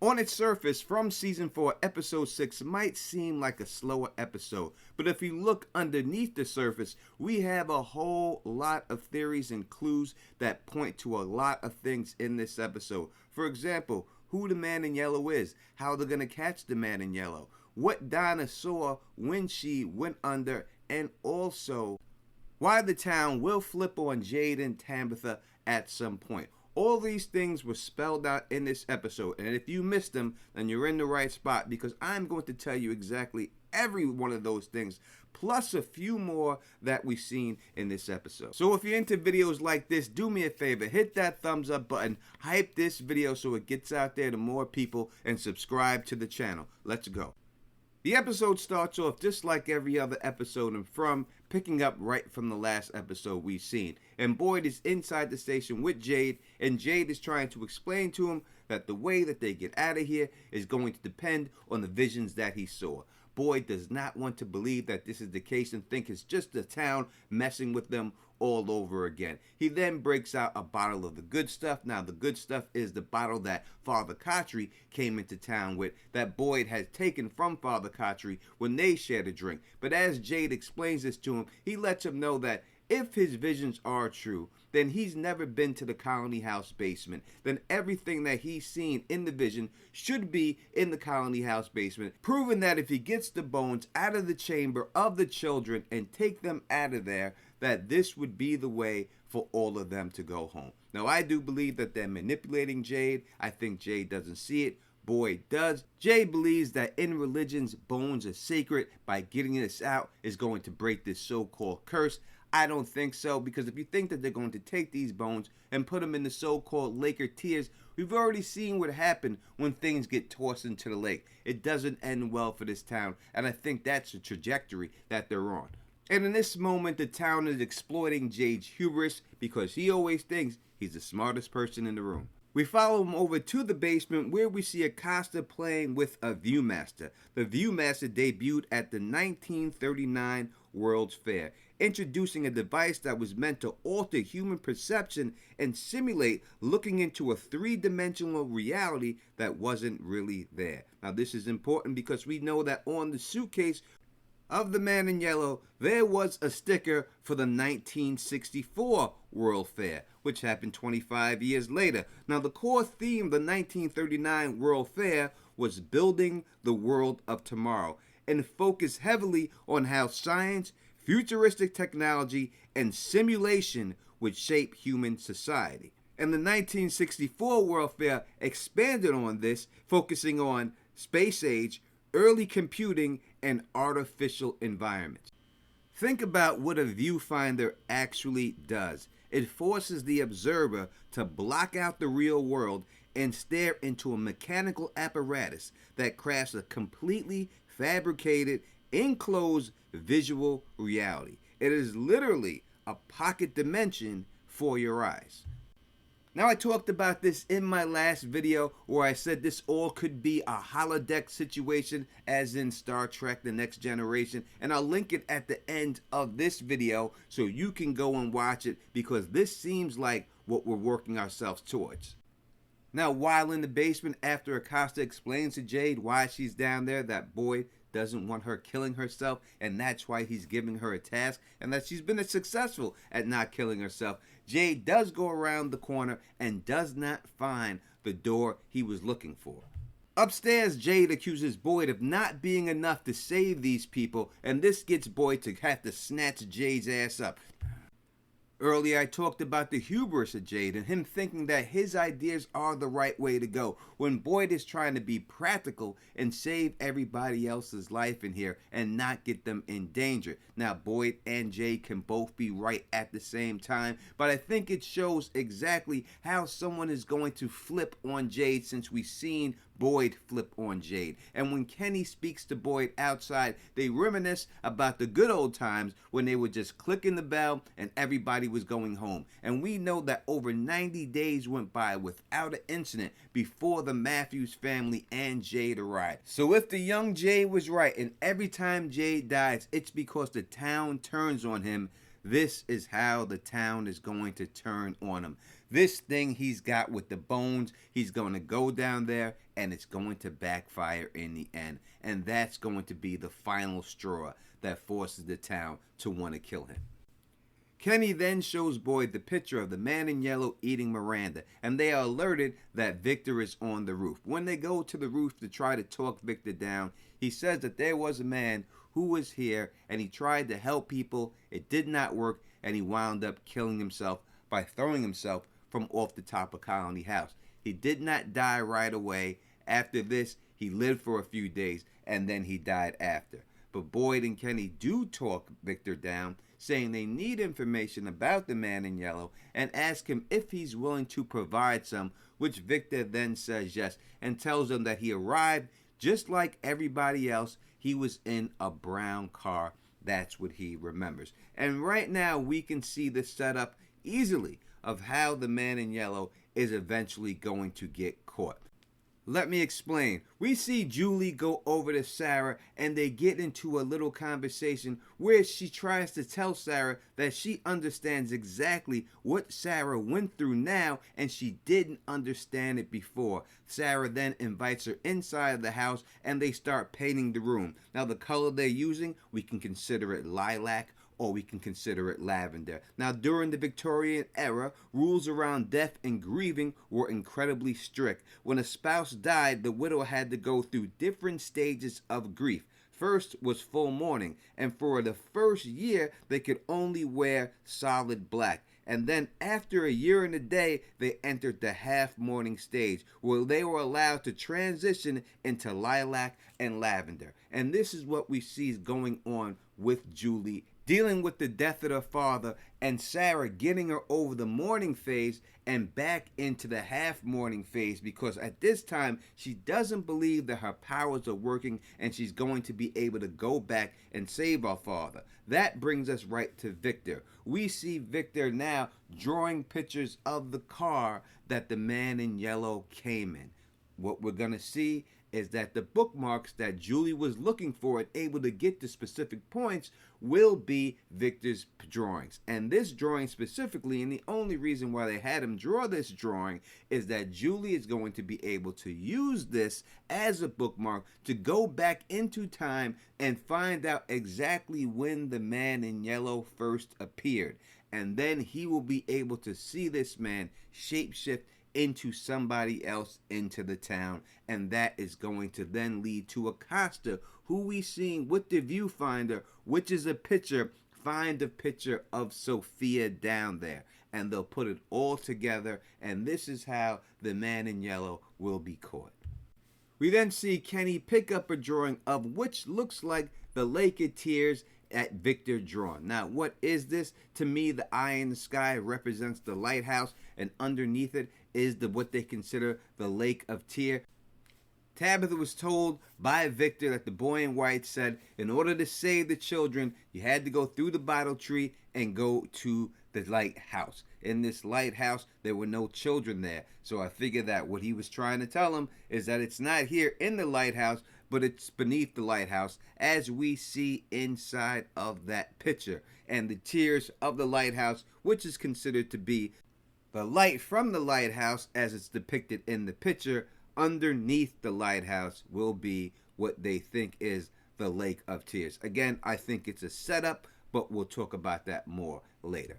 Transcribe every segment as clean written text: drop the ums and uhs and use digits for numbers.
On its surface, from Season 4, Episode 6 might seem like a slower episode, but if you look underneath the surface, we have a whole lot of theories and clues that point to a lot of things in this episode. For example, who the man in yellow is, how they're going to catch the man in yellow, what Donna saw when she went under, and also why the town will flip on Jade and Tabitha at some point. All these things were spelled out in this episode, and if you missed them, then you're in the right spot, because I'm going to tell you exactly every one of those things, plus a few more that we've seen in this episode. So if you're into videos like this, do me a favor, hit that thumbs up button, hype this video so it gets out there to more people, and subscribe to the channel. Let's go. The episode starts off just like every other episode and From, picking up right from the last episode we've seen. And Boyd is inside the station with Jade, and Jade is trying to explain to him that the way that they get out of here is going to depend on the visions that he saw. Boyd does not want to believe that this is the case and think it's just the town messing with them all over again. He then breaks out a bottle of the good stuff. Now, the good stuff is the bottle that Father Khatri came into town with, that Boyd had taken from Father Khatri when they shared a drink. But as Jade explains this to him, he lets him know that if his visions are true, then he's never been to the Colony House basement. Then everything that he's seen in the vision should be in the Colony House basement, proving that if he gets the bones out of the chamber of the children and take them out of there, that this would be the way for all of them to go home. Now, I do believe that they're manipulating Jade. I think Jade doesn't see it. Boyd does. Jade believes that in religions, bones are sacred. By getting this out is going to break this so-called curse. I don't think so, because if you think that they're going to take these bones and put them in the so-called lake of tears, we've already seen what happened when things get tossed into the lake. It doesn't end well for this town, and I think that's the trajectory that they're on. And in this moment, the town is exploiting Jade's hubris because he always thinks he's the smartest person in the room. We follow him over to the basement where we see Acosta playing with a Viewmaster. The Viewmaster debuted at the 1939 World's Fair, introducing a device that was meant to alter human perception and simulate looking into a three-dimensional reality that wasn't really there. Now, this is important because we know that on the suitcase of the man in yellow, there was a sticker for the 1964 World Fair, which happened 25 years later. Now, the core theme of the 1939 World Fair was building the world of tomorrow, and focused heavily on how science, futuristic technology, and simulation would shape human society. And the 1964 World Fair expanded on this, focusing on space age, early computing, and artificial environments. Think about what a viewfinder actually does. It forces the observer to block out the real world and stare into a mechanical apparatus that crafts a completely fabricated, enclosed visual reality. It is literally a pocket dimension for your eyes. Now, I talked about this in my last video where I said this all could be a holodeck situation, as in Star Trek The Next Generation, and I'll link it at the end of this video so you can go and watch it, because this seems like what we're working ourselves towards. Now, while in the basement, after Acosta explains to Jade why she's down there, that Boyd doesn't want her killing herself, and that's why he's giving her a task, and that she's been successful at not killing herself, Jade does go around the corner and does not find the door he was looking for. Upstairs, Jade accuses Boyd of not being enough to save these people, and this gets Boyd to have to snatch Jade's ass up. Earlier, I talked about the hubris of Jade and him thinking that his ideas are the right way to go, when Boyd is trying to be practical and save everybody else's life in here and not get them in danger. Now, Boyd and Jade can both be right at the same time, but I think it shows exactly how someone is going to flip on Jade, since we've seen Boyd flip on Jade. And when Kenny speaks to Boyd outside, they reminisce about the good old times when they were just clicking the bell and everybody was going home. And we know that over 90 days went by without an incident before the Matthews family and Jade arrived. So if the young Jade was right, and every time Jade dies, it's because the town turns on him, this is how the town is going to turn on him. This thing he's got with the bones, he's going to go down there and it's going to backfire in the end. And that's going to be the final straw that forces the town to want to kill him. Kenny then shows Boyd the picture of the man in yellow eating Miranda, and they are alerted that Victor is on the roof. When they go to the roof to try to talk Victor down, he says that there was a man who was here and he tried to help people. It did not work, and he wound up killing himself by throwing himself from off the top of Colony House. He did not die right away. After this, he lived for a few days, and then he died after. But Boyd and Kenny do talk Victor down, saying they need information about the man in yellow and ask him if he's willing to provide some, which Victor then says yes and tells them that he arrived just like everybody else. He was in a brown car. That's what he remembers. And right now we can see the setup easily of how the man in yellow is eventually going to get caught. Let me explain. We see Julie go over to Sarah and they get into a little conversation where she tries to tell Sarah that she understands exactly what Sarah went through now and she didn't understand it before. Sarah then invites her inside of the house and they start painting the room. Now the color they're using, we can consider it lilac, or we can consider it lavender. Now, during the Victorian era, rules around death and grieving were incredibly strict. When a spouse died, the widow had to go through different stages of grief. First was full mourning, and for the first year, they could only wear solid black. And then after a year and a day, they entered the half mourning stage, where they were allowed to transition into lilac and lavender. And this is what we see going on with Julie, dealing with the death of her father, and Sarah getting her over the mourning phase and back into the half mourning phase, because at this time she doesn't believe that her powers are working and she's going to be able to go back and save her father. That brings us right to Victor. We see Victor now drawing pictures of the car that the man in yellow came in. What we're going to see is that the bookmarks that Julie was looking for and able to get to specific points will be Victor's drawings. And this drawing specifically, and the only reason why they had him draw this drawing, is that Julie is going to be able to use this as a bookmark to go back into time and find out exactly when the man in yellow first appeared. And then he will be able to see this man shapeshift into somebody else into the town, and that is going to then lead to Acosta, who we seen with the viewfinder, which is a picture. Find a picture of Sophia down there, and they'll put it all together, and this is how the man in yellow will be caught. We then see Kenny pick up a drawing of which looks like the Lake of Tears at Victor drawn. Now, what is this? To me, the eye in the sky represents the lighthouse, and underneath it is what they consider the Lake of Tears. Tabitha was told by Victor that the boy in white said in order to save the children, you had to go through the bottle tree and go to the lighthouse. In this lighthouse, there were no children there. So I figured that what he was trying to tell him is that it's not here in the lighthouse, but it's beneath the lighthouse, as we see inside of that picture. And the tears of the lighthouse, which is considered to be the light from the lighthouse as it's depicted in the picture, underneath the lighthouse will be what they think is the Lake of Tears. Again, I think it's a setup, but we'll talk about that more later.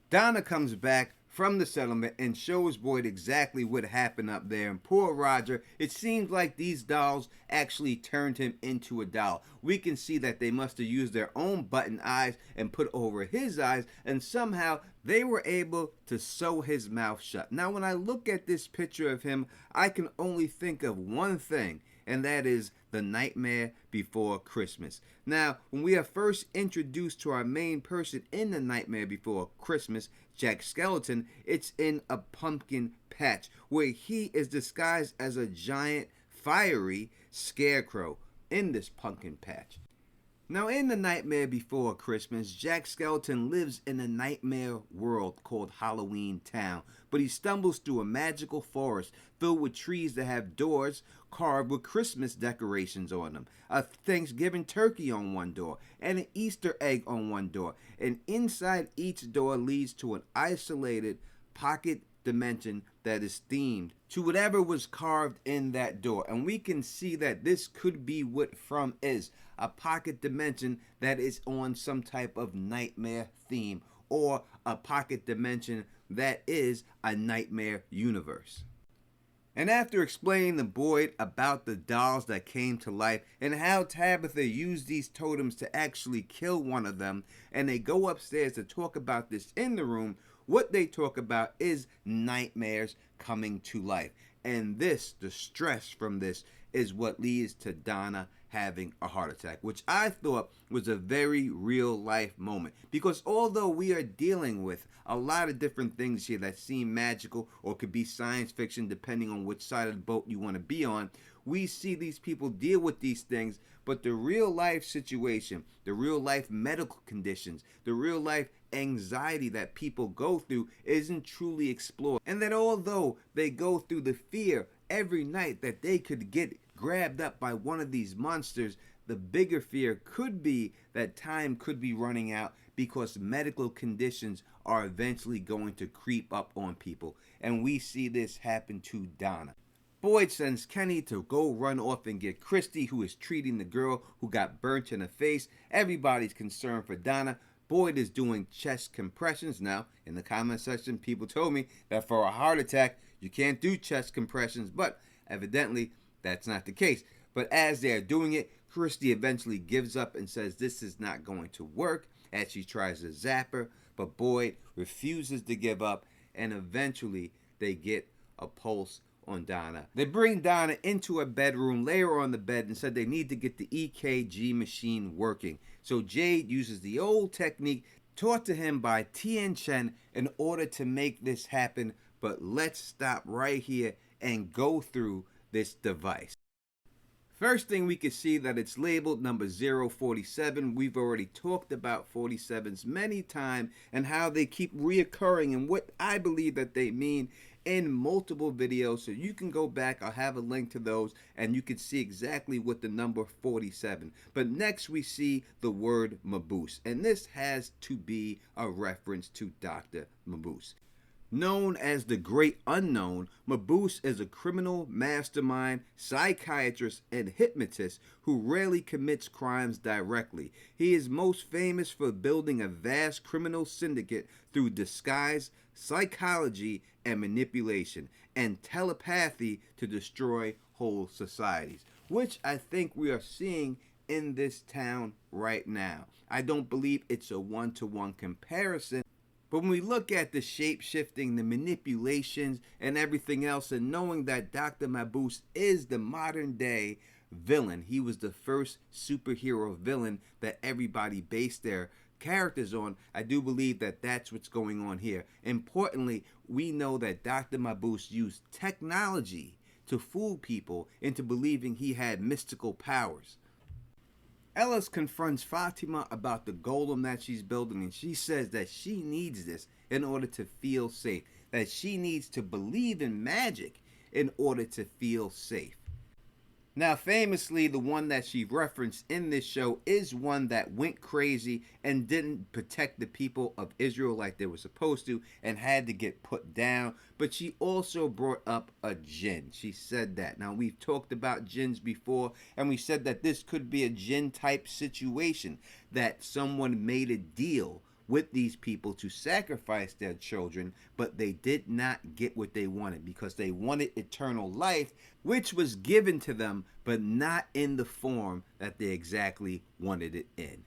Donna comes back from the settlement and shows Boyd exactly what happened up there. And poor Roger, it seems like these dolls actually turned him into a doll. We can see that they must have used their own button eyes and put over his eyes, and somehow they were able to sew his mouth shut. Now, when I look at this picture of him, I can only think of one thing, and that is The Nightmare Before Christmas. Now, when we are first introduced to our main person in The Nightmare Before Christmas, Jack Skellington, it's in a pumpkin patch where he is disguised as a giant fiery scarecrow in this pumpkin patch. Now, in The Nightmare Before Christmas, Jack Skellington lives in a nightmare world called Halloween Town, but he stumbles through a magical forest filled with trees that have doors carved with Christmas decorations on them, a Thanksgiving turkey on one door, and an Easter egg on one door, and inside each door leads to an isolated pocket dimension that is themed to whatever was carved in that door. And we can see that this could be what From is, a pocket dimension that is on some type of nightmare theme, or a pocket dimension that is a nightmare universe. And after explaining to Boyd about the dolls that came to life and how Tabitha used these totems to actually kill one of them, and they go upstairs to talk about this in the room, what they talk about is nightmares coming to life. And this, the stress from this, is what leads to Donna having a heart attack, which I thought was a very real life moment. Because although we are dealing with a lot of different things here that seem magical or could be science fiction depending on which side of the boat you want to be on, we see these people deal with these things, but the real life situation, the real life medical conditions, the real life anxiety that people go through isn't truly explored. And that although they go through the fear every night that they could get grabbed up by one of these monsters, the bigger fear could be that time could be running out because medical conditions are eventually going to creep up on people. And we see this happen to Donna. Boyd sends Kenny to go run off and get Christy, who is treating the girl who got burnt in the face. Everybody's concerned for Donna. Boyd is doing chest compressions. Now, in the comment section, people told me that for a heart attack, you can't do chest compressions, but evidently, that's not the case. But as they're doing it, Christy eventually gives up and says this is not going to work as she tries to zap her, but Boyd refuses to give up, and eventually they get a pulse on Donna. They bring Donna into a bedroom, lay her on the bed, and said they need to get the EKG machine working. So Jade uses the old technique taught to him by Tien Chen in order to make this happen. But let's stop right here and go through this device. First thing, we can see that it's labeled number 047. We've already talked about 47s many times and how they keep reoccurring and what I believe that they mean in multiple videos. So you can go back, I'll have a link to those, and you can see exactly what the number 47. But next we see the word Mabuse, and this has to be a reference to Dr. Mabuse. Known as the Great Unknown, Mabuse is a criminal mastermind, psychiatrist, and hypnotist who rarely commits crimes directly. He is most famous for building a vast criminal syndicate through disguise, psychology, and manipulation, and telepathy to destroy whole societies, which I think we are seeing in this town right now. I don't believe it's a one-to-one comparison. But when we look at the shape-shifting, the manipulations, and everything else, and knowing that Dr. Mabuse is the modern-day villain, he was the first superhero villain that everybody based their characters on, I do believe that that's what's going on here. Importantly, we know that Dr. Mabuse used technology to fool people into believing he had mystical powers. Ellis confronts Fatima about the golem that she's building, and she says that she needs this in order to feel safe, that she needs to believe in magic in order to feel safe. Now, famously, the one that she referenced in this show is one that went crazy and didn't protect the people of Israel like they were supposed to and had to get put down. But she also brought up a jinn. She said that. Now, we've talked about jinns before, and we said that this could be a jinn type situation, that someone made a deal with these people to sacrifice their children, but they did not get what they wanted because they wanted eternal life, which was given to them, but not in the form that they exactly wanted it in.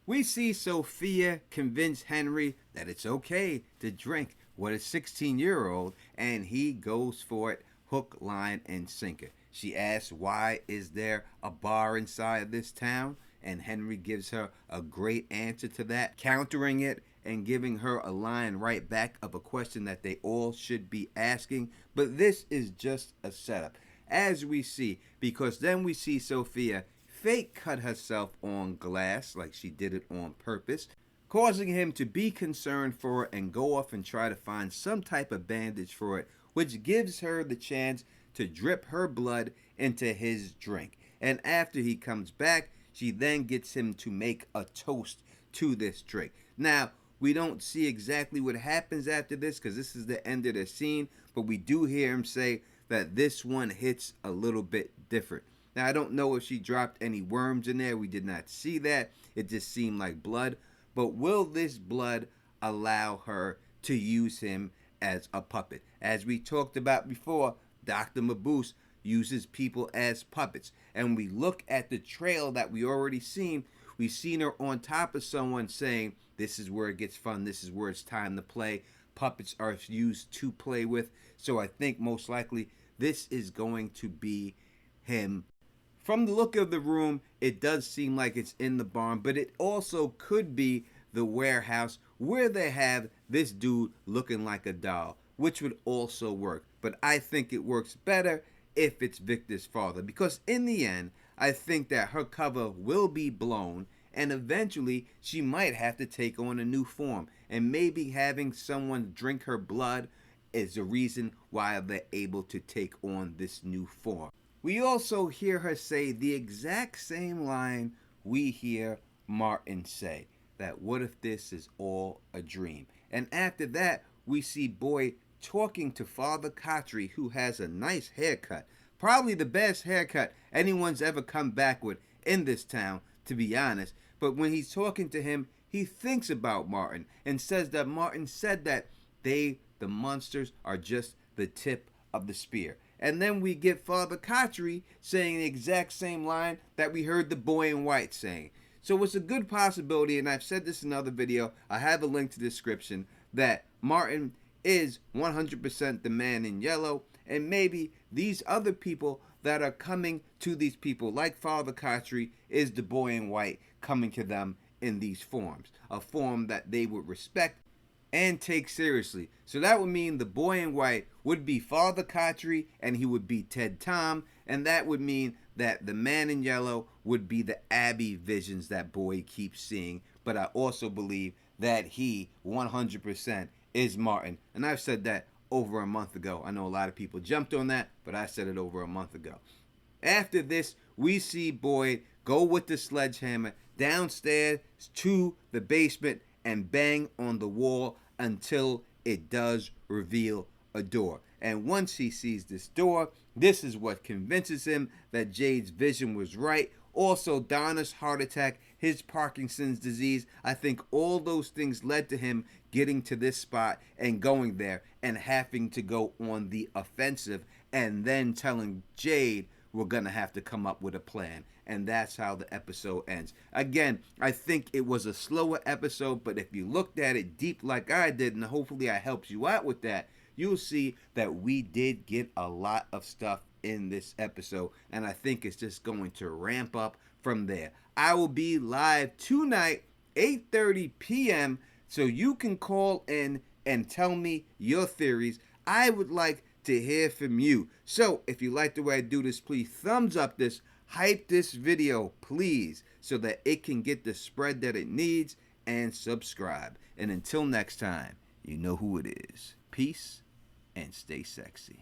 We see Sophia convince Henry that it's okay to drink with a 16-year-old, and he goes for it hook, line, and sinker. She asks, why is there a bar inside this town? And Henry gives her a great answer to that, countering it and giving her a line right back of a question that they all should be asking. But this is just a setup, as we see, because then we see Sophia fake cut herself on glass like she did it on purpose, causing him to be concerned for it and go off and try to find some type of bandage for it, which gives her the chance to drip her blood into his drink. And after he comes back, she then gets him to make a toast to this drink. Now, We don't see exactly what happens after this because this is the end of the scene, but we do hear him say that this one hits a little bit different. Now, I don't know if she dropped any worms in there. We did not see that. It just seemed like blood. But will this blood allow her to use him as a puppet? As we talked about before, Dr. Mabuse uses people as puppets. And we look at the trail that we already seen. We've seen her on top of someone saying, this is where it gets fun. This is where it's time to play. Puppets are used to play with. So I think most likely this is going to be him. From the look of the room, it does seem like it's in the barn, but it also could be the warehouse where they have this dude looking like a doll, which would also work. But I think it works better if it's Victor's father, because in the end, I think that her cover will be blown, and eventually she might have to take on a new form, and maybe having someone drink her blood is the reason why they're able to take on this new form. We also hear her say the exact same line we hear Martin say, that what if this is all a dream? And after that, we see Boyd talking to Father Khatri, who has a nice haircut. Probably the best haircut anyone's ever come back with in this town, to be honest. But when he's talking to him, he thinks about Martin and says that Martin said that the monsters, are just the tip of the spear. And then we get Father Khatri saying the exact same line that we heard the boy in white saying. So it's a good possibility, and I've said this in another video, I have a link to the description, that Martin is 100% the man in yellow, and maybe these other people that are coming to these people, like Father Khatri, is the boy in white coming to them in these forms. A form that they would respect and take seriously. So that would mean the boy in white would be Father Khatri and he would be Ted Tom, and that would mean that the man in yellow would be the Abby visions that Boyd keeps seeing. But I also believe that he 100% is Martin, and I've said that over a month ago. I know a lot of people jumped on that, but I said it over a month ago. After this, we see Boyd go with the sledgehammer downstairs to the basement and bang on the wall until it does reveal a door. And once he sees this door, this is what convinces him that Jade's vision was right. Also, Donna's heart attack, his Parkinson's disease, I think all those things led to him getting to this spot and going there and having to go on the offensive and then telling Jade, we're going to have to come up with a plan. And that's how the episode ends. Again, I think it was a slower episode, but if you looked at it deep like I did, and hopefully I helped you out with that, you'll see that we did get a lot of stuff in this episode, and I think it's just going to ramp up from there. I will be live tonight, 8:30 p.m., so you can call in and tell me your theories. I would like to hear from you. So if you like the way I do this, please thumbs up this, hype this video, please, so that it can get the spread that it needs, and subscribe. And until next time, you know who it is. Peace and stay sexy.